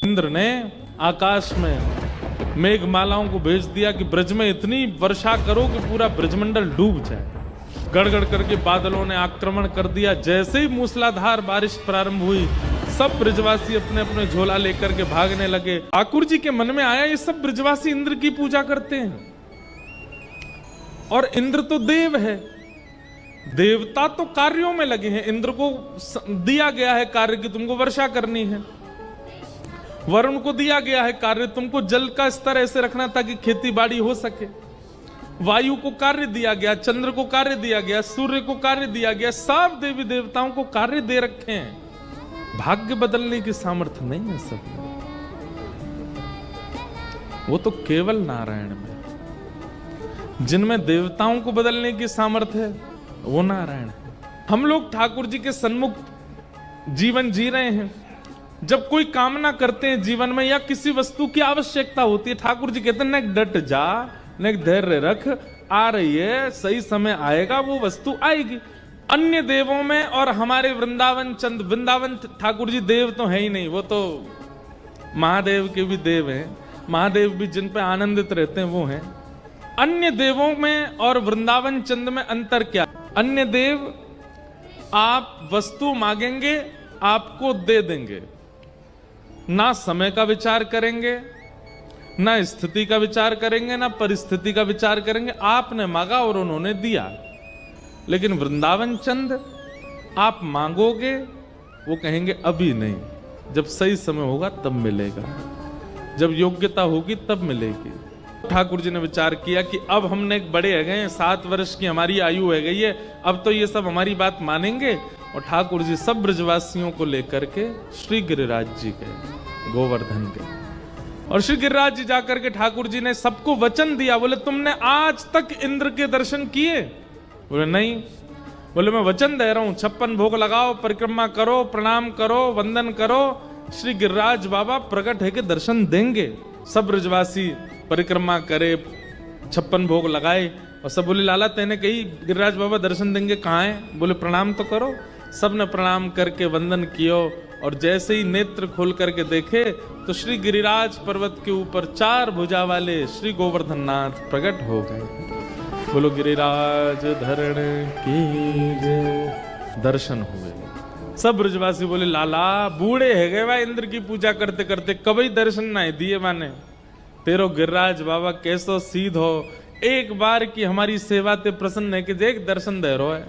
इंद्र ने आकाश में मेघमालाओं को भेज दिया कि ब्रज में इतनी वर्षा करो कि पूरा ब्रजमंडल डूब जाए। गड़गड़ करके बादलों ने आक्रमण कर दिया। जैसे ही मूसलाधार बारिश प्रारंभ हुई, सब ब्रजवासी अपने अपने झोला लेकर के भागने लगे। ठाकुर जी के मन में आया ये सब ब्रजवासी इंद्र की पूजा करते हैं और इंद्र तो देव है, देवता तो कार्यों में लगे हैं। इंद्र को दिया गया है कार्य कि तुमको वर्षा करनी है, वरुण को दिया गया है कार्य तुमको जल का स्तर ऐसे रखना ताकि खेती बाड़ी हो सके, वायु को कार्य दिया गया, चंद्र को कार्य दिया गया, सूर्य को कार्य दिया गया, सब देवी देवताओं को कार्य दे रखे हैं। भाग्य बदलने की सामर्थ्य नहीं है सब में, वो तो केवल नारायण में। जिनमें देवताओं को बदलने की सामर्थ्य है वो नारायण है। हम लोग ठाकुर जी के सन्मुख जीवन जी रहे हैं। जब कोई कामना करते हैं जीवन में या किसी वस्तु की आवश्यकता होती है, ठाकुर जी कहते हैं न डट जा, न धैर्य रख, आ रही है, सही समय आएगा, वो वस्तु आएगी। अन्य देवों में और हमारे वृंदावन ठाकुर जी देव तो है ही नहीं, वो तो महादेव के भी देव हैं। महादेव भी जिन पे आनंदित रहते हैं वो हैं। अन्य देवों में और वृंदावन चंद में अंतर क्या? अन्य देव आप वस्तु मांगेंगे आपको दे देंगे, ना समय का विचार करेंगे, ना स्थिति का विचार करेंगे, ना परिस्थिति का विचार करेंगे। आपने मांगा और उन्होंने दिया। लेकिन वृंदावन चंद आप मांगोगे, वो कहेंगे अभी नहीं, जब सही समय होगा तब मिलेगा, जब योग्यता होगी तब मिलेगी। ठाकुर जी ने विचार किया कि अब हमने एक बड़े हो गए, 7 वर्ष की हमारी आयु हो गई है, अब तो ये सब हमारी बात मानेंगे। और ठाकुर जी सब ब्रजवासियों को लेकर के श्री गिरिराज जी गए, गोवर्धन गए। और श्री गिरिराज जी जाकर के ठाकुर जी ने सबको वचन दिया। बोले तुमने आज तक इंद्र के दर्शन किए? बोले नहीं। बोले मैं वचन दे रहा हूं, 56 भोग लगाओ, परिक्रमा करो, प्रणाम करो, वंदन करो, श्री गिरिराज बाबा प्रकट है के दर्शन देंगे। सब ब्रजवासी परिक्रमा करे, 56 भोग लगाए और सब बोले लाला तेने कही गिरिराज बाबा दर्शन देंगे, कहाँ है? बोले प्रणाम तो करो। सबने प्रणाम करके वंदन कियो और जैसे ही नेत्र खोल करके देखे तो श्री गिरिराज पर्वत के ऊपर 4 भुजा वाले श्री गोवर्धन नाथ प्रकट हो गए। बोलो गिरिराज धरण की जय। दर्शन हुए। सब ब्रजवासी बोले लाला बूढ़े है गए भाई, इंद्र की पूजा करते करते कभी दर्शन ना दिए माने, तेरो गिरिराज बाबा कैसो सीध हो, एक बार की हमारी सेवा ते प्रसन्न है कि देख दर्शन दे रो है।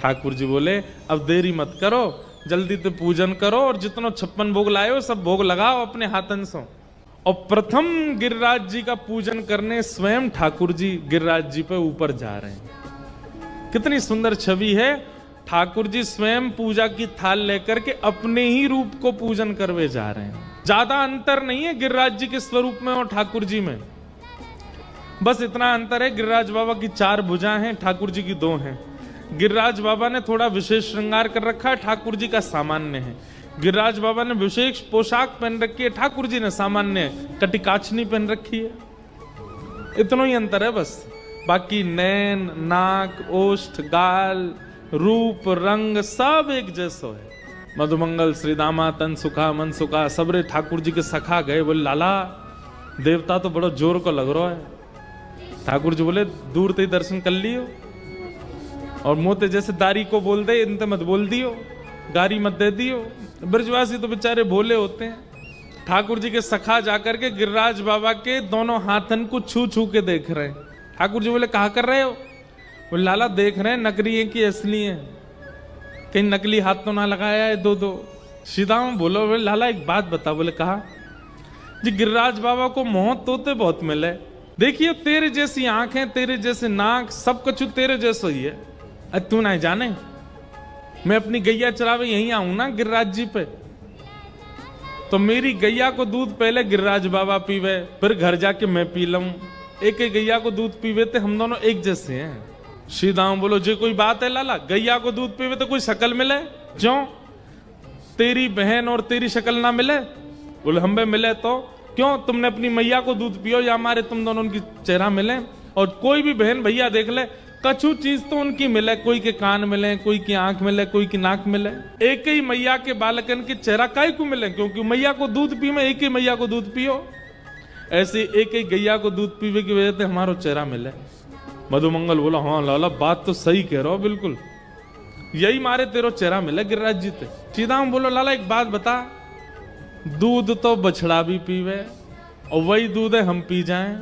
ठाकुर जी बोले अब देरी मत करो, जल्दी तो पूजन करो और जितना 56 भोग लाए हो सब भोग लगाओ अपने हाथन से। और प्रथम गिरिराज जी का पूजन करने स्वयं ठाकुर जी गिरिराज जी पे ऊपर जा रहे हैं। कितनी सुंदर छवि है। ठाकुर जी स्वयं पूजा की थाल लेकर के अपने ही रूप को पूजन करवे जा रहे हैं। ज्यादा अंतर नहीं है गिरिराज जी के स्वरूप में और ठाकुर जी में, बस इतना अंतर है गिरिराज बाबा की 4 भुजा हैं, ठाकुर जी की 2 हैं। गिरिराज बाबा ने थोड़ा विशेष श्रृंगार कर रखा है, ठाकुर जी का सामान्य है। गिरिराज बाबा ने विशेष पोशाक पहन रखी है, ठाकुर जी ने सामान्य कटिकाचनी पहन रखी है। इतना ही अंतर है बस, बाकी नैन, नाक, ओष्ठ, गाल, रूप, रंग सब एक जैसा है। मधुमंगल श्री दामा तन सुखा मन सुखा सबरे ठाकुर जी के सखा गए। बोले लाला देवता तो बड़ा जोर को लग रहा है। ठाकुर जी बोले दूर ते दर्शन कर लियो और मोते जैसे दारी को बोल दे इनते मत बोल दियो, गारी मत दे दियो। ब्रजवासी तो बेचारे भोले होते हैं। ठाकुर जी के सखा जाकर के गिरिराज बाबा के दोनों हाथन को छू छू के देख रहे हैं। ठाकुर जी बोले कहा कर रहे हो? बोले लाला देख रहे हैं नकली है कि असली है, कहीं नकली हाथ तो ना लगाया है 2-2। सीधा बोलो बोले लाला एक बात बता। बोले कहा जी गिरिराज बाबा को मोह तोते बहुत मिले, देखिए तेरे जैसी आंखें, तेरे जैसे नाक, सब कुछ तेरे जैसा ही है। तू ना जाने मैं अपनी गैया चरावे यहीं आऊं ना गिरिराज जी पे, तो मेरी गैया को दूध पहले गिरिराज बाबा पीवे, फिर घर जाके मैं पी लूं। एक एक गैया को दूध पीवे थे, हम दोनों एक जैसे हैं। सीधाऊं बोलो जे कोई बात है लाला, गैया को दूध पीवे तो कोई शक्ल मिले? क्यों तेरी बहन और तेरी शक्ल ना मिले? बोले हम भी मिले तो क्यों, तुमने अपनी मैया को दूध पियो या हमारे तुम दोनों उनकी चेहरा मिले। और कोई भी बहन भैया देख ले कछु चीज तो उनकी मिले, कोई के कान मिले, कोई की आंख मिले, कोई की नाक मिले। एक ही मैया के बालकन के चेहरा काय को मिले, क्योंकि मैया को दूध पी में एक ही मैया को दूध पियो। ऐसे एक ही गैया को दूध पीवे की वजह से हमारो चेहरा मिले। मधुमंगल बोला हाँ लाला बात तो सही कह रहे हो, बिल्कुल यही मारे तेरो चेहरा मिला गिरिराज जी ते। सीधाम बोलो लाला एक बात बता, दूध तो बछड़ा भी पीवे और वही दूध है हम पी जाएं।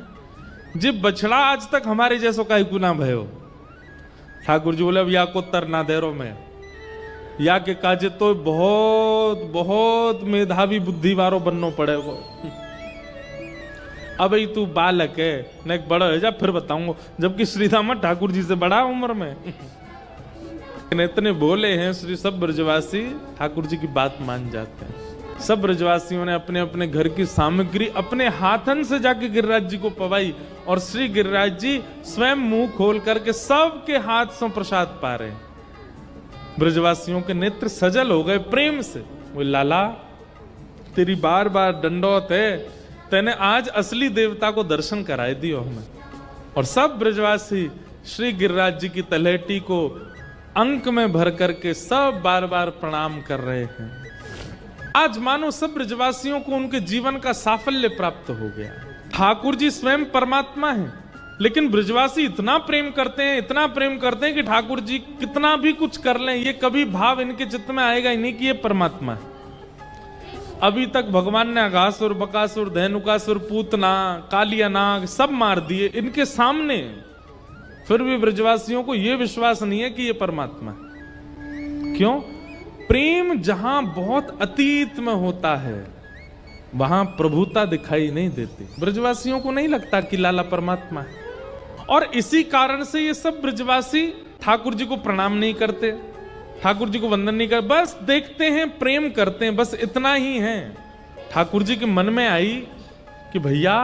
जी बछड़ा आज तक हमारे जैसो का गुना भयो। ठाकुर जी बोले अब या को तर ना दे रो मैं, या के काजे तो बहुत बहुत मेधावी बुद्धि वारो बननो पड़ेगो। अब ही तू बालक है न, एक बड़ा है जा फिर बताऊंगा, जबकि श्रीधाम ठाकुर जी से बड़ा उम्र में। इतने बोले हैं श्री सब ब्रजवासी ठाकुर जी की बात मान जाते हैं। सब ब्रजवासियों ने अपने अपने घर की सामग्री अपने हाथन से जाके गिरिराज जी को पवाई और श्री गिरिराज जी स्वयं मुंह खोल करके सबके हाथ से प्रसाद पा रहे। ब्रजवासियों के नेत्र सजल हो गए प्रेम से। वो लाला तेरी बार बार दंडौत है, तेने आज असली देवता को दर्शन कराए दियो हमें। और सब ब्रजवासी श्री गिरिराज जी की तलहटी को अंक में भर करके सब बार बार प्रणाम कर रहे हैं। आज मानो सब ब्रजवासियों को उनके जीवन का साफल्य प्राप्त हो गया। ठाकुर जी स्वयं परमात्मा हैं, लेकिन ब्रजवासी इतना प्रेम करते हैं, इतना प्रेम करते हैं कि ठाकुर जी कितना भी कुछ कर लें, ये कभी भाव इनके चित्त में आएगा ही नहीं कि ये परमात्मा है। अभी तक भगवान ने अघासुर, बकासुर, धेनुकासुर, पूतना, कालिया नाग सब मार दिए इनके सामने, फिर भी ब्रजवासियों को यह विश्वास नहीं है कि ये परमात्मा है। क्यों? प्रेम जहां बहुत अतीत में होता है वहां प्रभुता दिखाई नहीं देती। ब्रजवासियों को नहीं लगता कि लाला परमात्मा है, और इसी कारण से ये सब ब्रजवासी ठाकुर जी को प्रणाम नहीं करते, ठाकुर जी को वंदन नहीं करते, बस देखते हैं, प्रेम करते हैं, बस इतना ही है। ठाकुर जी के मन में आई कि भैया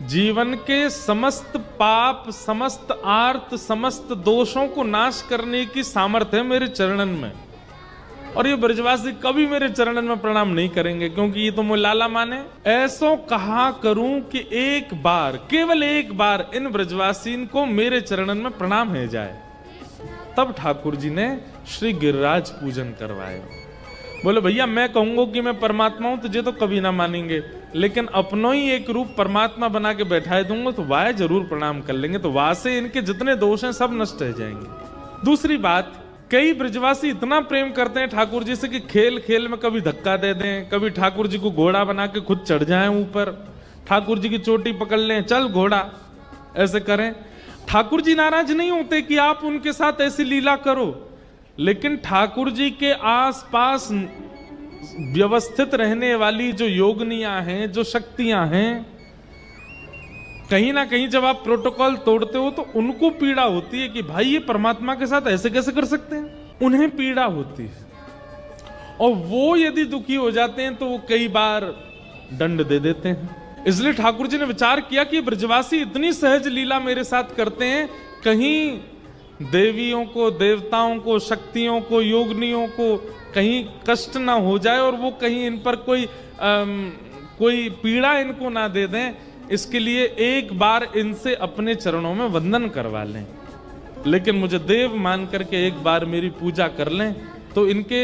जीवन के समस्त पाप, समस्त आर्त, समस्त दोषों को नाश करने की सामर्थ्य है मेरे चरणन में, और ये ब्रजवासी कभी मेरे चरणन में प्रणाम नहीं करेंगे क्योंकि ये तो मुझे लाला माने। ऐसो कहा करूं कि एक बार, केवल एक बार इन ब्रजवासी को मेरे चरणन में प्रणाम है जाए। तब ठाकुर जी ने श्री गिरिराज पूजन करवाए। बोले भैया मैं कहूंगा कि मैं परमात्मा हूं तो ये तो कभी ना मानेंगे, लेकिन अपनो ही एक रूप परमात्मा बना के बैठाए दूंगा तो वाह जरूर प्रणाम कर लेंगे, तो वहां से इनके जितने दोष हैं सब नष्ट हो जाएंगे। दूसरी बात, कई ब्रजवासी इतना प्रेम करते हैं ठाकुर जी से कि खेल खेल में कभी धक्का दे दें, कभी ठाकुर जी को घोड़ा बना के खुद चढ़ जाएं ऊपर, ठाकुर जी की चोटी पकड़ लें, चल घोड़ा, ऐसे करें। ठाकुर जी नाराज नहीं होते कि आप उनके साथ ऐसी लीला करो, लेकिन ठाकुर जी के आसपास व्यवस्थित रहने वाली जो योगनियां हैं, जो शक्तियां हैं, कहीं ना कहीं जब आप प्रोटोकॉल तोड़ते हो तो उनको पीड़ा होती है कि भाई ये परमात्मा के साथ ऐसे कैसे कर सकते हैं, उन्हें पीड़ा होती है। और वो यदि दुखी हो जाते हैं तो वो कई बार दंड दे देते हैं। इसलिए ठाकुर जी ने विचार किया कि ब्रजवासी इतनी सहज लीला मेरे साथ करते हैं, कहीं देवियों को, देवताओं को, शक्तियों को, योगनियों को कहीं कष्ट ना हो जाए और वो कहीं इन पर कोई पीड़ा इनको ना दे दें। इसके लिए एक बार इनसे अपने चरणों में वंदन करवा लें, लेकिन मुझे देव मान करके एक बार मेरी पूजा कर लें, तो इनके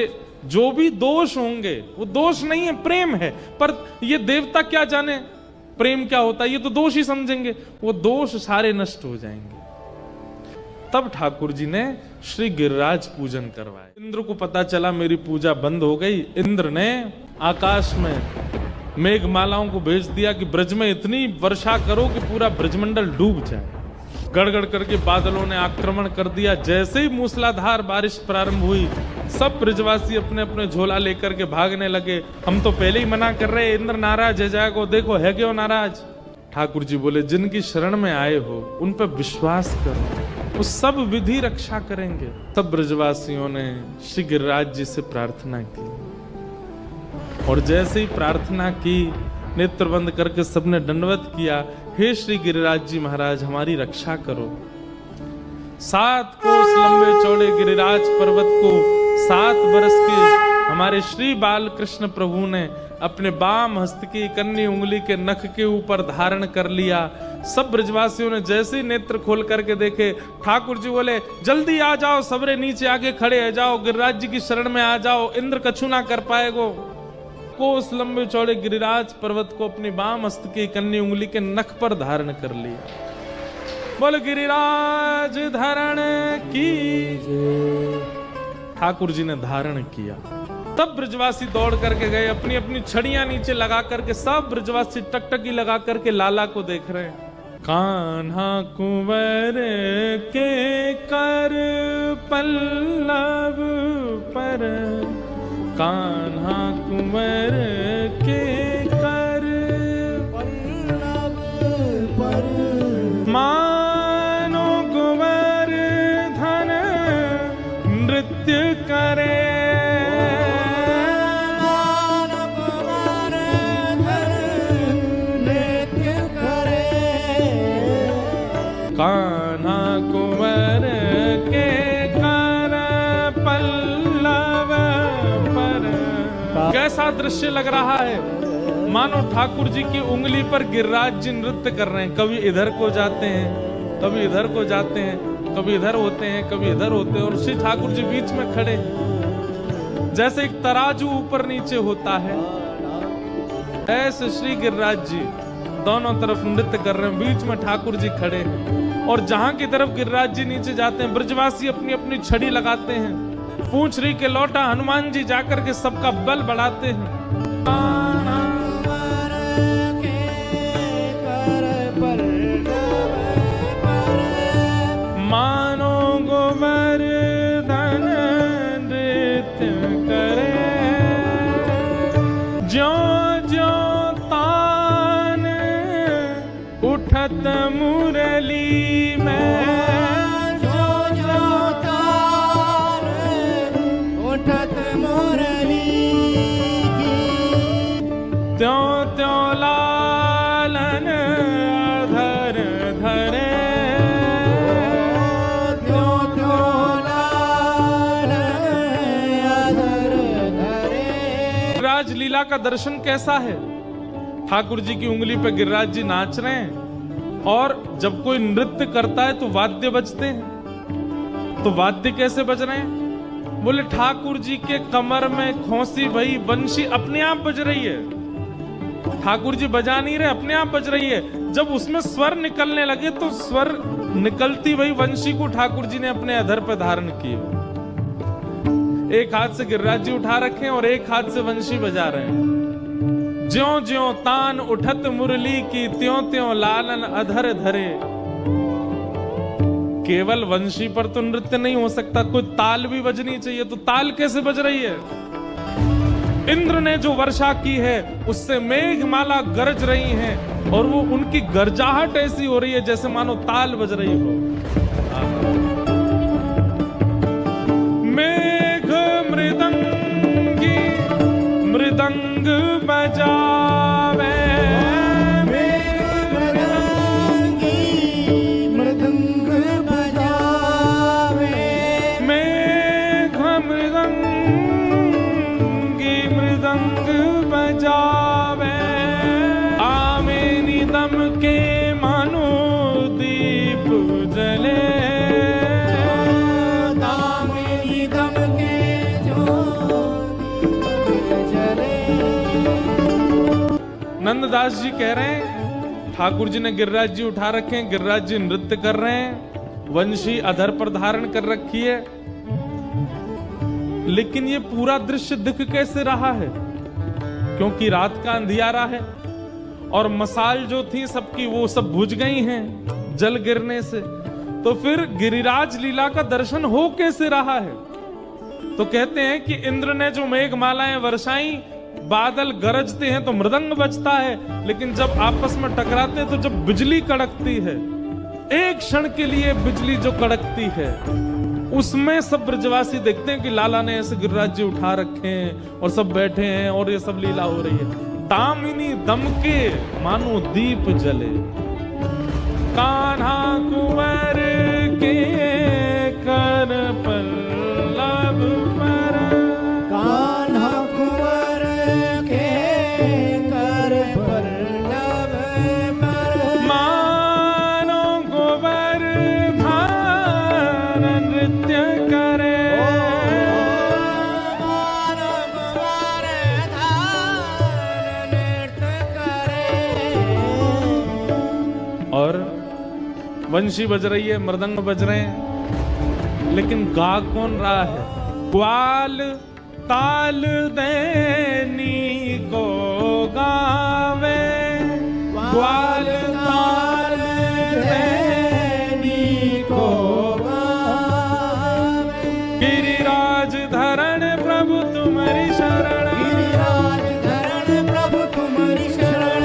जो भी दोष होंगे वो दोष नहीं है, प्रेम है। पर ये देवता क्या जाने प्रेम क्या होता है, ये तो दोष ही समझेंगे, वो दोष सारे नष्ट हो जाएंगे। तब ठाकुर जी ने श्री गिरिराज पूजन करवाए। इंद्र को पता चला मेरी पूजा बंद हो गई। इंद्र ने आकाश में मेघमालाओं को भेज दिया कि ब्रज में इतनी वर्षा करो कि पूरा ब्रजमंडल डूब जाए। गड़गड़ करके बादलों ने आक्रमण कर दिया। जैसे ही मूसलाधार बारिश प्रारंभ हुई, सब ब्रजवासी अपने अपने झोला लेकर के भागने लगे। हम तो पहले ही मना कर रहे, इंद्र नाराज है जाएगा, देखो है क्यों नाराज। ठाकुर जी बोले जिनकी शरण में आए हो उन पर विश्वास करो, वो सब विधि रक्षा करेंगे। सब ब्रजवासियों ने श्री गिरिराज जी से प्रार्थना की, और जैसे ही प्रार्थना की, नेत्र बंद करके सबने दंडवत किया, हे श्री गिरिराज जी महाराज हमारी रक्षा करो। 7 कोस लंबे चौड़े गिरिराज पर्वत को 7 बरस के हमारे श्री बाल कृष्ण प्रभु ने अपने बाम हस्त की कन्नी उंगली के नख के ऊपर धारण कर लिया। सब ब्रजवासियों ने जैसे ही नेत्र खोल करके देखे, ठाकुर जी बोले जल्दी आ जाओ, सबरे नीचे आगे खड़े हो जाओ, गिरिराज जी की शरण में आ जाओ, इंद्र कछु ना कर पाएगो। कोस लंबे चौड़े गिरिराज पर्वत को अपनी बाम हस्त की कन्नी उंगली के नख पर धारण कर लिया। बोल गिरिराज धारण की। ठाकुर जी ने धारण किया। तब ब्रजवासी दौड़ करके गए, अपनी अपनी छड़ियां नीचे लगा करके, सब ब्रजवासी टकटकी लगा करके लाला को देख रहे हैं। कान्हा कुंवर के कर पल्लव पर, कान्हा कुंवर के कर पल्लव पर, मानो कुंवर धन नृत्य करे, कान्हा कुंवर के कर पल्लव पर। कैसा दृश्य लग रहा है, मानो ठाकुर जी की उंगली पर गिरिराज जी नृत्य कर रहे हैं। कभी इधर को जाते हैं, कभी इधर को जाते हैं, कभी इधर होते हैं, कभी इधर होते हैं, और श्री ठाकुर जी बीच में खड़े, जैसे एक तराजू ऊपर नीचे होता है, ऐसे श्री गिरिराज जी दोनों तरफ नृत्य कर रहे हैं, बीच में ठाकुर जी खड़े हैं। और जहां की तरफ गिरिराज जी नीचे जाते हैं, ब्रजवासी अपनी अपनी छड़ी लगाते हैं। पूंछ रही के लौटा हनुमान जी जाकर के सबका बल बढ़ाते हैं। मानो गोवर्धन नृत्य करे, ज्यों ज्यों तान उठत मुरली में, ज्यों ज्यों तान उठत मुरली की, त्यों त्यों लालन अधर धरे, त्यों त्यों लालन अधर धरे। राजलीला का दर्शन कैसा है, ठाकुर जी की उंगली पे गिरिराज जी नाच रहे हैं, और जब कोई नृत्य करता है तो वाद्य बजते हैं। तो वाद्य कैसे बज रहे हैं, बोले ठाकुर जी के कमर में खोसी भई बंशी अपने आप बज रही है। ठाकुर जी बजा नहीं रहे, अपने आप बज रही है। जब उसमें स्वर निकलने लगे तो स्वर निकलती भई वंशी को ठाकुर जी ने अपने अधर पर धारण किया। एक हाथ से गिरिराज जी उठा रखे हैं और एक हाथ से वंशी बजा रहे हैं। ज्यों ज्यों तान उठत मुरली की, त्यों त्यों लालन अधर धरे। केवल वंशी पर तो नृत्य नहीं हो सकता, कोई ताल भी बजनी चाहिए। तो ताल कैसे बज रही है, इंद्र ने जो वर्षा की है उससे मेघमाला गरज रही है, और वो उनकी गरजाहट ऐसी हो रही है जैसे मानो ताल बज रही हो। मेघ मृदंगी मृदंग बजावे, मेघ मृदंगी मृदंग बजावे, मेघ मृदंगी मृदंग बजावे, आमेनी दम के मानो दीप जले, आमेनी दम के जो नंददास जी कह रहे हैं, ठाकुर जी ने गिरिराज जी उठा रखे हैं, गिरिराज जी नृत्य कर रहे हैं, वंशी अधर पर धारण कर रखी है। लेकिन ये पूरा दृश्य दिख कैसे रहा है, क्योंकि रात का अंधियारा है और मसाल जो थी सबकी वो सब बुझ गई हैं जल गिरने से। तो फिर गिरिराज लीला का दर्शन हो कैसे रहा है। तो कहते हैं कि इंद्र ने जो मेघमालाएं वर्षाई, बादल गरजते हैं तो मृदंग बजता है, लेकिन जब आपस में टकराते हैं तो जब बिजली कड़कती है, एक क्षण के लिए बिजली जो कड़कती है, उसमें सब ब्रजवासी देखते हैं कि लाला ने ऐसे गिरिराज जी उठा रखे हैं और सब बैठे हैं और ये सब लीला हो रही है। दामिनी दमके मानो दीप जले, कान्हा कुंवर के कर पल्लव पर, कान्हा वंशी बज रही है, मृदंग बज रहे हैं, लेकिन गा कौन रहा है? ग्वाल ताल दैनी को गावे, ग्वाल ताल दैनी को गावे। गिरिराज धरण प्रभु तुम्हारी शरण, गिरिराज धरण प्रभु तुम्हारी शरण,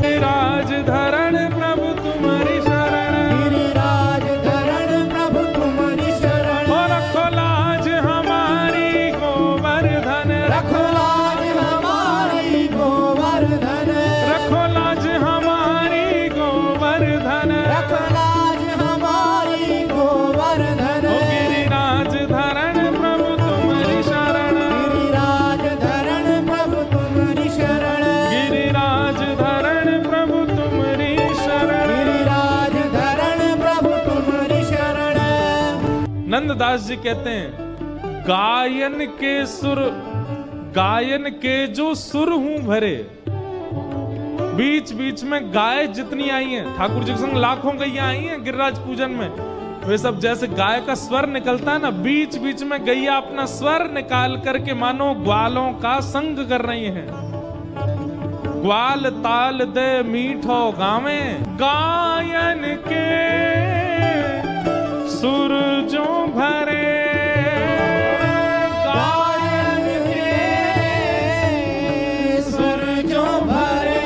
गिरिराज धरण प्रभु तुम्हारी शरण, गिरिराज धरण प्रभु तुम्हारी शरण। और रखो लाज हमारी गोवर्धन, रखो लाज हमारी गोवर्धन, रखो लाज हमारी गोवर्धन, रखो लाज हमारी गोवर्धन। ओ गिरिराज धरण प्रभु तुम्हारी शरण, गिरिराज धरण प्रभु तुम्हारी शरण, गिरिराज धरण प्रभु तुम्हारी शरण, गिरिराज धरण प्रभु तुम्हारी शरण। नंददास जी कहते हैं, गायन के सुर, गायन के जो सुर हूं भरे, बीच बीच में गाय जितनी आई हैं, ठाकुर जी के संग लाखों गैया आई हैं गिरिराज पूजन में, वे सब जैसे गाय का स्वर निकलता है ना, बीच बीच में गैया अपना स्वर निकाल करके मानो ग्वालों का संग कर रही हैं। ग्वाल ताल दे मीठो गावे, गायन के सुर जो भरे, गायन के सुर जो भरे।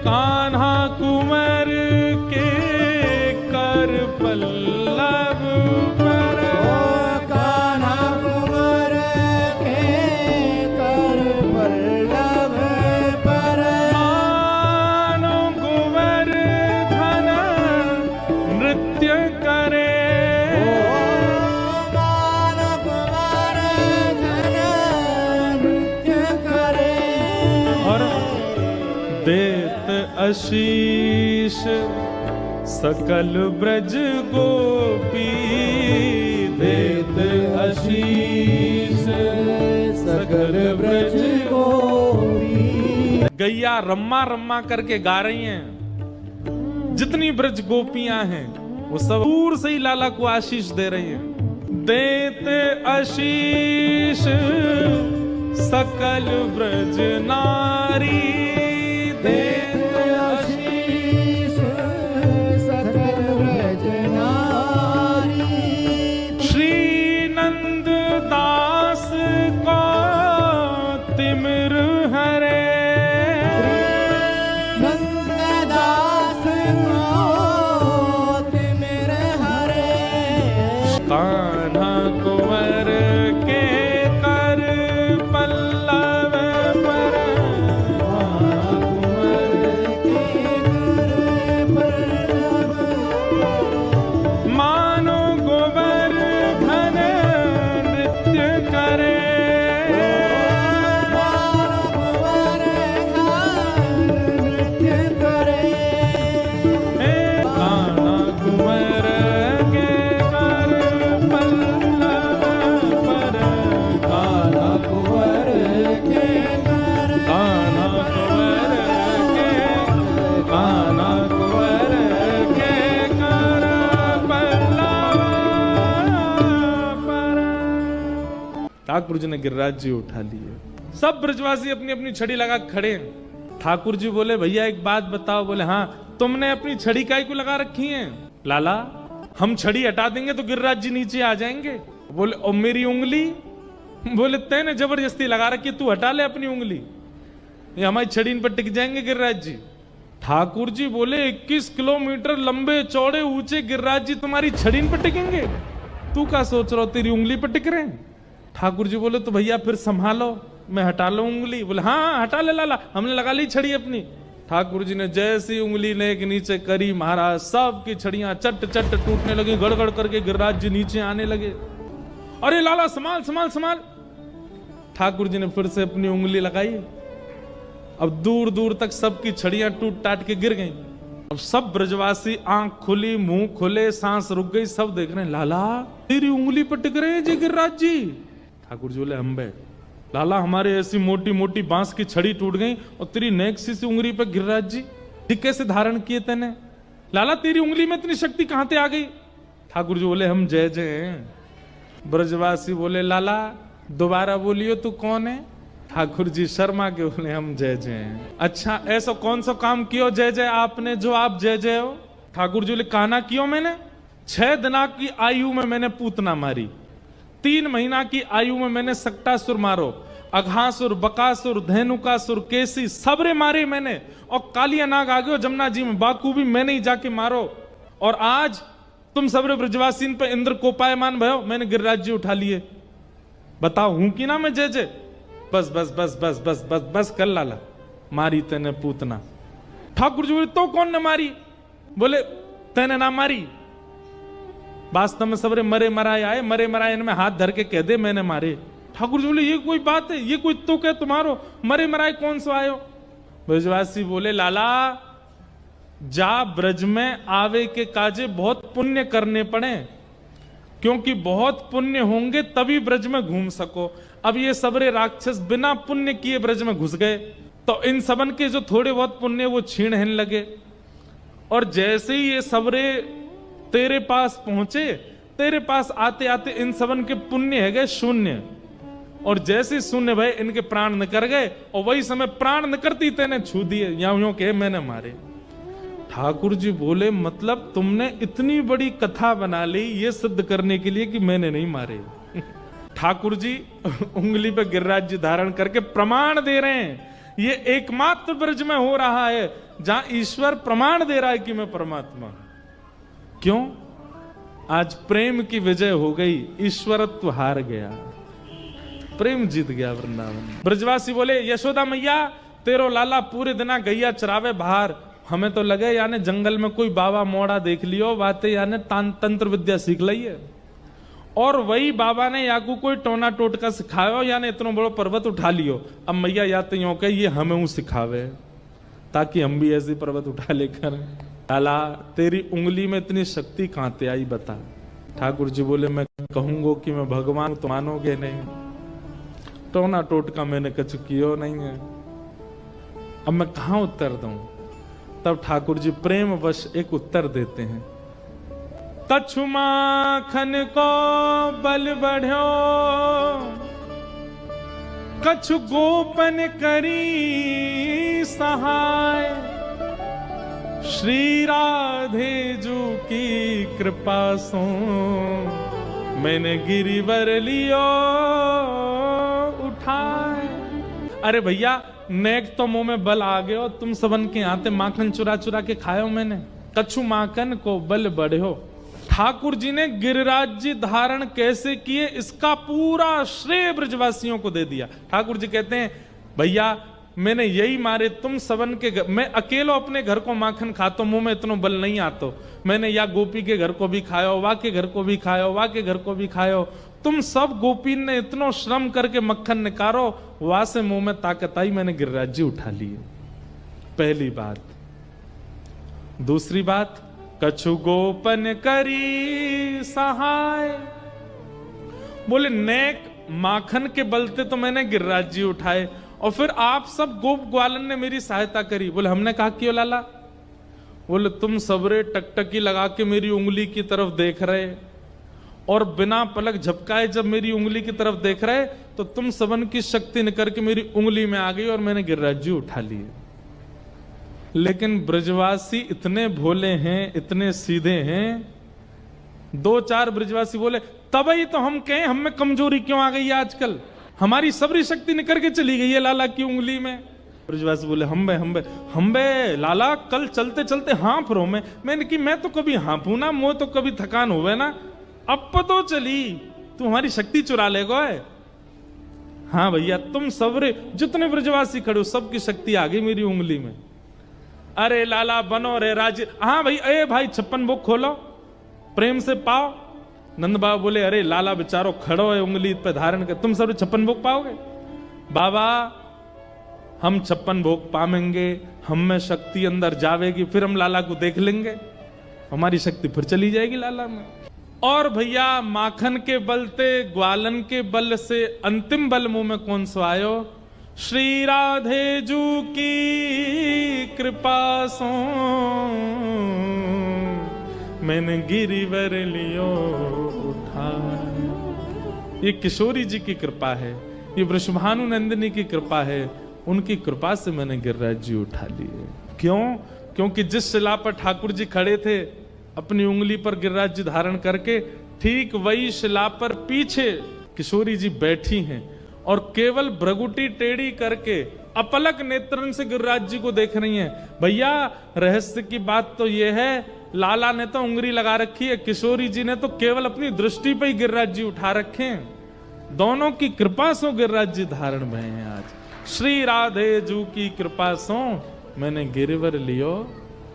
कान्हा कुंवर के कर पल्लव पर, कान्हा कुंवर के कर पल्लव पर। मानो गोवर्धन नृत्य करे, मानो गोवर्धन नृत्य करे। और देत आशीष सकल ब्रज गोपी, देत आशीष सकल ब्रज गोपी। गैया रम्मा रम्मा करके गा रही हैं, जितनी ब्रज गोपियां हैं वो सब दूर से ही लाला को आशीष दे रही हैं। देत आशीष सकल ब्रज नारी, देत आशीष सकल ब्रज नारी। श्री नंद दास को तिमिर हरे, नंद दास को तिमिर हरे। कान्हा कुंवर के कर पल्लव पर, कान्हा कुंवर के कर पल्लव। मानो गोवर्धन नृत्य करे, मानो गोवर्धन नृत्य करे। कान्हा कुंवर के कर पल्लव पर, कान्हा कुंवर के कर, कान्हा कुंवर के, कान्हा कुंवर के कर पल्लव पर। ठाकुर जी ने गिरिराज जी उठा लिए, सब ब्रजवासी अपनी अपनी छड़ी लगा खड़े हैं। ठाकुर जी बोले, भैया एक बात बताओ। बोले, हाँ। तुमने अपनी छड़ी काहे को लगा रखी है? लाला, हम छड़ी हटा देंगे तो गिरिराज जी नीचे आ जाएंगे। बोले, और मेरी उंगली? बोले, तैने जबरदस्ती लगा रखी, तू हटा ले अपनी उंगली, ये हमारी छड़ी इन पर टिक जाएंगे गिरिराज जी। ठाकुर जी बोले, 21 किलोमीटर लंबे चौड़े ऊंचे गिरिराज जी तुम्हारी छड़ी इन पर टिकेंगे? तू क्या सोच रहा हो, तेरी उंगली पर टिक रहे हैं? ठाकुर जी बोले, तो भैया फिर संभालो, मैं हटा लो उंगली। बोले, हाँ हटा ले लाला, हमने लगा ली छड़ी अपनी। ठाकुर जी ने जैसी उंगली ने के नीचे करी, महाराज सब की छड़ियां चट चट टूटने लगी, गड़गड़ करके गिरिराज जी नीचे आने लगे। अरे लाला संभाल संभाल संभाल। ठाकुर जी ने फिर से अपनी उंगली लगाई, अब दूर दूर तक सबकी छड़ियां टूट टाट के गिर गईं। अब सब ब्रजवासी आंख खुली, मुंह खुले, सांस रुक गई, सब देख रहे हैं, लाला तेरी उंगली पर टिक रहे हैं जी गिरिराज जी। ठाकुर जी बोले, हम बे लाला, हमारे ऐसी मोटी मोटी बांस की छड़ी टूट गई और तेरी नेक सी उंगली पर गिरिराज जी कैसे धारण किए तेने? लाला तेरी उंगली में इतनी शक्ति कहां से आ गई? ठाकुर जी बोले हम जय जय हैं। ब्रजवासी बोले लाला दोबारा बोलियो तू कौन है? ठाकुर जी शर्मा के बोले हम जय जय हैं। अच्छा ऐसा कौन सा काम कियो जय जय आपने जो आप जय जय हो? ठाकुर जी बोले कहना कियो मैंने, 6 दिना की आयु में मैंने पूतना मारी, 3 महीना की आयु में मैंने सक्टासुर मारो, अघासुर, बकासुर, धेनुकासुर, केसी सबरे मारे मैंने, और कालिया नाग आ गयो जमुना जी में, बाकू भी मैंने ही जाके मारो, और आज तुम सबरे ब्रजवासीन पे इंद्र कोपायमान भयो, मैंने गिरिराज जी उठा लिए। बताओ हूं कि ना मैं जय जय? बस बस बस बस बस बस बस कर लाला, मारी तेने पूतना। ठाकुर जी बोले तो कौन ने मारी? बोले तेने ना मारी, वास्तव में सबरे मरे मराए आए, मरे मराए इनमें हाथ धर के कह दे मैंने मारे। ठाकुर जी बोले ये कोई बात है, ये कोई तो क्या तुम्हारो, मरे मराए कौन सो आयो? ब्रजवासी बोले लाला जा ब्रज में आवे के काजे बहुत पुण्य करने पड़े, क्योंकि बहुत पुण्य होंगे तभी ब्रज में घूम सको। अब ये सबरे राक्षस बिना पुण्य किए ब्रज में घुस गए, तो इन सबन के जो थोड़े बहुत पुण्य वो छीन हिन लगे, और जैसे ही ये सबरे तेरे पास पहुंचे, तेरे पास आते आते इन सबन के पुण्य है गए शून्य, और जैसे शून्य भय इनके प्राण निकर गए, और वही समय प्राण निकरती तेने छू दिए, यूं के मैंने मारे। ठाकुर जी बोले मतलब तुमने इतनी बड़ी कथा बना ली ये सिद्ध करने के लिए कि मैंने नहीं मारे। ठाकुर जी उंगली पे गिरिराज जी धारण करके प्रमाण दे रहे हैं, ये एकमात्र ब्रज में हो रहा है जहां ईश्वर प्रमाण दे रहा है कि मैं परमात्मा। क्यों? आज प्रेम की विजय हो गई, ईश्वरत्व हार गया, प्रेम जीत गया वृंदावन। ब्रजवासी बोले यशोदा मैया तेरो लाला पूरे दिना गैया चरावे बाहर, हमें तो लगे यानी जंगल में कोई बाबा मोड़ा देख लियो, बातें यानी तंत्र विद्या सीख ली है, और वही बाबा ने याकू कोई टोना टोटका सिखायो, यानी इतना बड़ो पर्वत उठा लियो। अब मैया या तो यूं कहे ये हमें सिखावे ताकि हम भी ऐसी पर्वत उठा लेकर। लाला तेरी उंगली में इतनी शक्ति कहां से आई बता? ठाकुर जी बोले मैं कहूंगा कि मैं भगवान तो मानोगे नहीं, टोना टोटका मैंने कुछ कियो नहीं है, अब मैं कहां उत्तर दूं? तब ठाकुर जी प्रेम वश एक उत्तर देते हैं, कछु माखन को बल बढ़्यो, कछु गोपन करी सहाय, श्री राधे जू की कृपा सो मैंने गिरिवर लियो उठाए। अरे भैया नेक तो मुंह में बल आ गयो, तुम सबन के आते माखन चुरा चुरा के खायो मैंने, कछु माखन को बल बढ़्यो। ठाकुर जी ने गिरिराज जी धारण कैसे किए इसका पूरा श्रेय ब्रजवासियों को दे दिया। ठाकुर जी कहते हैं भैया मैंने यही मारे तुम सबन के घर, मैं अकेलो अपने घर को माखन खातो, मुंह में इतना बल नहीं आतो, मैंने या गोपी के घर को भी खायो, वा के घर को भी खायो, वा के घर को भी खायो, तुम सब गोपी ने इतना श्रम करके मक्खन निकारो, वहां से मुंह में ताकत आई, मैंने गिरिराज जी उठा लिए। पहली बात। दूसरी बात, कछु गोपन करी सहाय, बोले नेक माखन के बलते तो मैंने गिरिराज जी उठाए, और फिर आप सब गोप ग्वालन ने मेरी सहायता करी। बोले हमने कहा क्यों लाला? बोले तुम सबरे टकटकी लगा के मेरी उंगली की तरफ देख रहे, और बिना पलक झपकाए जब मेरी उंगली की तरफ देख रहे, तो तुम सबन की शक्ति निकल के मेरी उंगली में आ गई और मैंने गिरिराज जी उठा लिए। लेकिन ब्रजवासी इतने भोले हैं, इतने सीधे हैं, 2-4 ब्रजवासी बोले तभी तो हम कहें हम में कमजोरी क्यों आ गई है आजकल, हमारी सबरी शक्ति निकल के चली गई है लाला की उंगली में। ब्रजवासी बोले हम्बे लाला कल चलते चलते हाँफ रो मैंने कि मैं तो कभी हाँफू ना, मुँह तो कभी थकान हुए ना, अब तो चली तू हमारी शक्ति चुरा ले गए। हाँ भैया तुम सबरे जितने ब्रजवासी खड़े हो सबकी शक्ति आ गई मेरी उंगली में। अरे लाला बनो रे राजी, हाँ भाई ए भाई 56 भोग खोलो प्रेम से पाओ। नंद बाबा बोले अरे लाला बेचारो खड़ो है उंगली पे धारण कर, तुम सब 56 भोग पाओगे? बाबा हम 56 भोग पाएंगे, हम में शक्ति अंदर जावेगी, फिर हम लाला को देख लेंगे, हमारी शक्ति फिर चली जाएगी लाला में। और भैया माखन के बलते ग्वालन के बल से अंतिम बल मुंह में कौन सा आयो? श्री राधे जू की कृपा सो मैंने गिरिवर लियो उठा। ये किशोरी जी की कृपा है, ये वृषभानु नंदिनी की कृपा है, उनकी कृपा से मैंने गिरिराज जी उठा लिए। क्यों? क्योंकि जिस शिला पर ठाकुर जी खड़े थे अपनी उंगली पर गिरिराज जी धारण करके, ठीक वही शिला पर पीछे किशोरी जी बैठी हैं और केवल भ्रगुटी टेढ़ी करके अपलक नेत्रन से गिरिराज जी को देख रही हैं। भैया रहस्य की बात तो यह है, लाला ने तो उंगली लगा रखी है, किशोरी जी ने तो केवल अपनी दृष्टि पे ही गिरिराज जी उठा रखे हैं। दोनों की कृपा सो गिरिराज जी धारण भये हैं आज। श्री राधे जू की कृपा सो मैंने गिरिवर लियो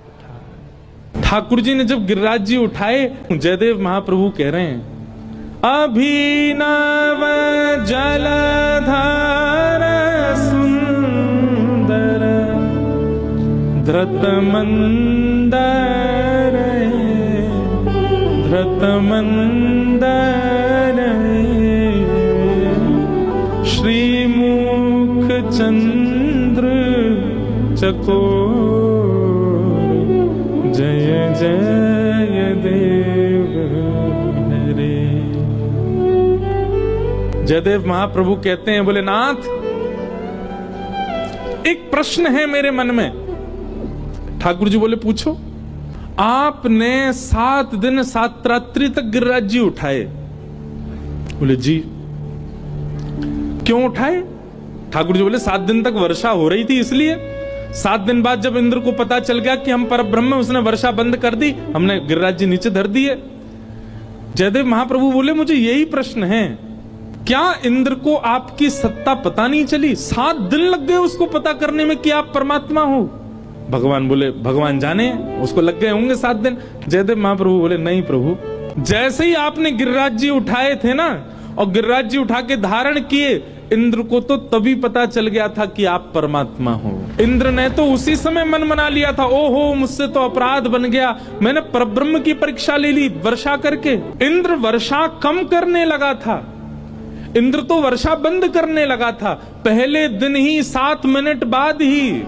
उठा। ठाकुर जी ने जब गिरिराज जी उठाए, जयदेव महाप्रभु कह रहे हैं, अभिनव जलधार सुंदर धृत मंदर धृत मंदर श्रीमुख चंद्र चकोर जय जय देव हरे। जयदेव महाप्रभु कहते हैं, बोले नाथ एक प्रश्न है मेरे मन में। ठाकुर जी बोले पूछो। आपने 7 दिन 7 रात्रि तक गिरिराज जी उठाए। बोले जी। क्यों उठाए? ठाकुर जी बोले 7 दिन तक वर्षा हो रही थी इसलिए। 7 दिन बाद जब इंद्र को पता चल गया कि हम परब्रह्म, उसने वर्षा बंद कर दी, हमने गिरिराज जी नीचे धर दिए। जयदेव महाप्रभु बोले मुझे यही प्रश्न है, क्या इंद्र को आपकी सत्ता पता नहीं चली? 7 दिन लग गए उसको पता करने में कि आप परमात्मा हो। भगवान बोले भगवान जाने, उसको लग गए होंगे 7 दिन। जयदेव महाप्रभु बोले नहीं प्रभु, जैसे ही आपने गिरिराज जी उठाए थे ना, और गिरिराज जी उठा के धारण किए, इंद्र को तो तभी पता चल गया था कि आप परमात्मा हो। इंद्र ने तो उसी समय मन मना लिया था, ओहो मुझसे तो अपराध बन गया, मैंने परब्रह्म की परीक्षा ले ली वर्षा करके। इंद्र वर्षा कम करने लगा था, इंद्र तो वर्षा बंद करने लगा था पहले दिन ही, 7 मिनट बाद ही।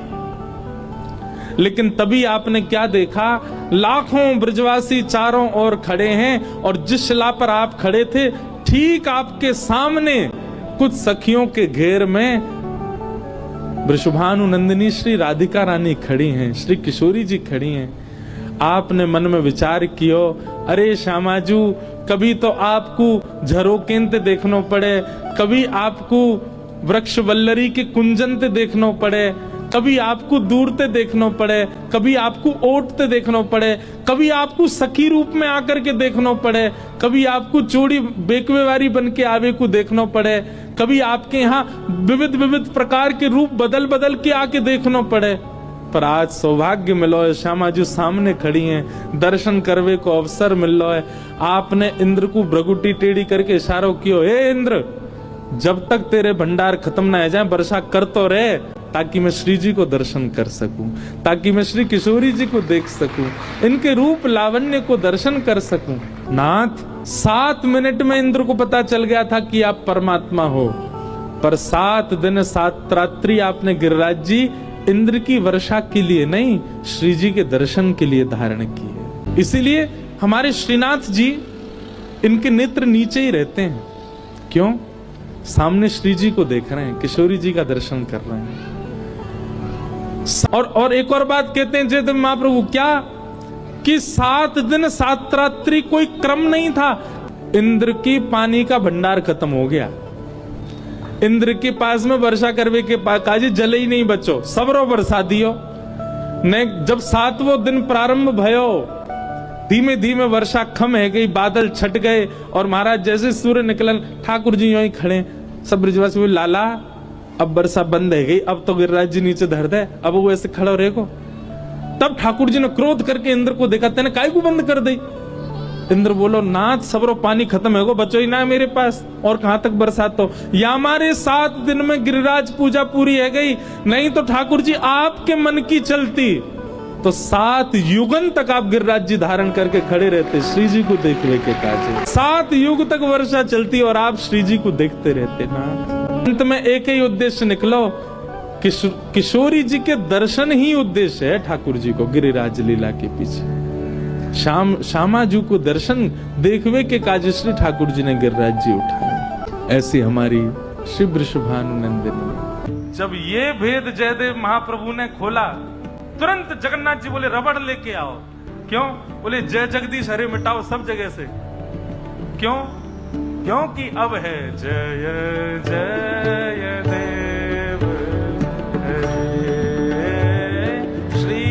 लेकिन तभी आपने क्या देखा, लाखों ब्रजवासी चारों ओर खड़े हैं, और जिस शिला पर आप खड़े थे ठीक आपके सामने कुछ सखियों के घेर में वृषभानु नंदिनी श्री राधिका रानी खड़ी हैं, श्री किशोरी जी खड़ी हैं। आपने मन में विचार कियो, अरे श्यामाजू कभी तो आपको झरोकेंते देखनो पड़े, कभी आपको वृक्ष वल्लरी के कुंजनते देखनो पड़े, कभी आपको दूरते देखनो पड़े, कभी आपको ओटते देखनो पड़े, कभी आपको सखी रूप में आकर के देखनो पड़े, कभी आपको चोड़ी बेकवेवारी बन के आवे को देखनो पड़े, कभी आपके यहाँ विविध विविध प्रकार के रूप बदल बदल के आके देखनो पड़े। पर आज सौभाग्य मिलो है, श्यामा जी सामने खड़ी हैं, दर्शन करवे को अवसर मिल रहा है। आपने इंद्र को भ्रगुटी टेढ़ी करके इशारों कियो, हे इंद्र जब तक तेरे भंडार खत्म ना हो जाए वर्षा कर तो रहे, ताकि मैं श्री जी को दर्शन कर सकूं, ताकि मैं श्री किशोरी जी को देख सकूं, इनके रूप लावण्य को दर्शन कर सकूं। नाथ 7 मिनट में इंद्र को पता चल गया था कि आप परमात्मा हो, पर 7 दिन 7 रात्रि आपने गिरिराज जी इंद्र की वर्षा के लिए नहीं, श्री जी के दर्शन के लिए धारण किए। इसीलिए हमारे श्रीनाथ जी इनके नेत्र नीचे ही रहते हैं। क्यों? सामने श्री जी को देख रहे हैं, किशोरी जी का दर्शन कर रहे हैं। और एक और बात कहते हैं जयदेव महाप्रभु, क्या कि 7 दिन 7 रात्रि कोई क्रम नहीं था। इंद्र की पानी का भंडार खत्म हो गया, इंद्र के पास में वर्षा करवे के पास काजी जल ही नहीं बचो, सबरो बरसा दियो ने। जब 7वां दिन प्रारंभ भयो, धीमे धीमे वर्षा खम है गई, बादल छट गए, और महाराज जैसे सूर्य निकलन, ठाकुर जी यूं ही खड़े, सब ब्रजवासी बोले लाला अब वर्षा बंद है गई, अब तो गिरिराज जी नीचे धर दे, अब वो ऐसे खड़ा रहेगो। तब ठाकुर जी ने क्रोध करके इंद्र को देखा, तेने काय को बंद कर दी? इंद्र बोलो नाथ सबरो पानी खत्म है गो, बचो ही ना है मेरे पास, और कहां तक बरसात हो, या हमारे 7 दिन में गिरिराज पूजा पूरी है गई, नहीं तो ठाकुर जी आपके मन की चलती तो 7 युगन तक आप गिरिराज जी धारण करके खड़े रहते, श्री जी को देख लेके काजे। 7 युग तक वर्षा चलती और आप श्री जी को देखते रहते। ना अंत में एक ही उद्देश्य निकलो, किशोरी जी के दर्शन ही उद्देश्य है ठाकुर जी को गिरिराज लीला के पीछे। श्यामा जी को दर्शन देखवे के काजश्री ठाकुर जी ने गिरिराज जी उठाए। ऐसी हमारी श्री वृषभानुनंदिनी। जब ये भेद जयदेव महाप्रभु ने खोला, तुरंत जगन्नाथ जी बोले रबड़ लेके आओ। क्यों? बोले जय जगदीश हरे मिटाओ सब जगह से। क्यों? क्योंकि अब है जय जय देव हरे श्री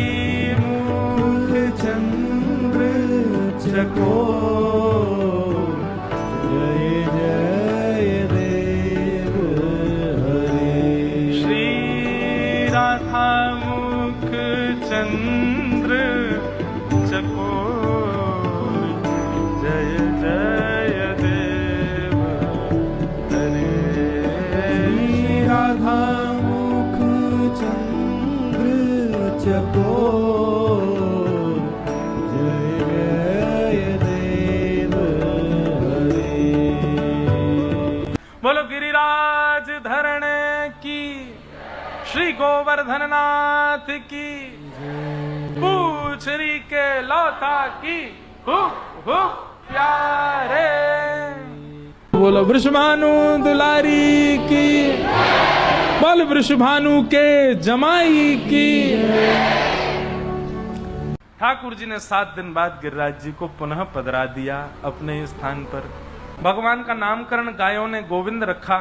मुख चंद्र चकोर, जय जय देव हरे श्री राधा मुख चंद्र चकोर, जय जय देव हरे राधा मुख चंद्र चकोर, जय जय देव हरे। बोलो गिरिराज धरण की, श्री गोवर्धन नाथ की, पूछरी के लौता की, प्यारे। बोलो वृषभानु दुलारी की, बोल वृषभानु के जमाई की। ठाकुर जी ने 7 दिन बाद गिरिराज जी को पुनः पधरा दिया अपने स्थान पर। भगवान का नामकरण गायों ने गोविंद रखा।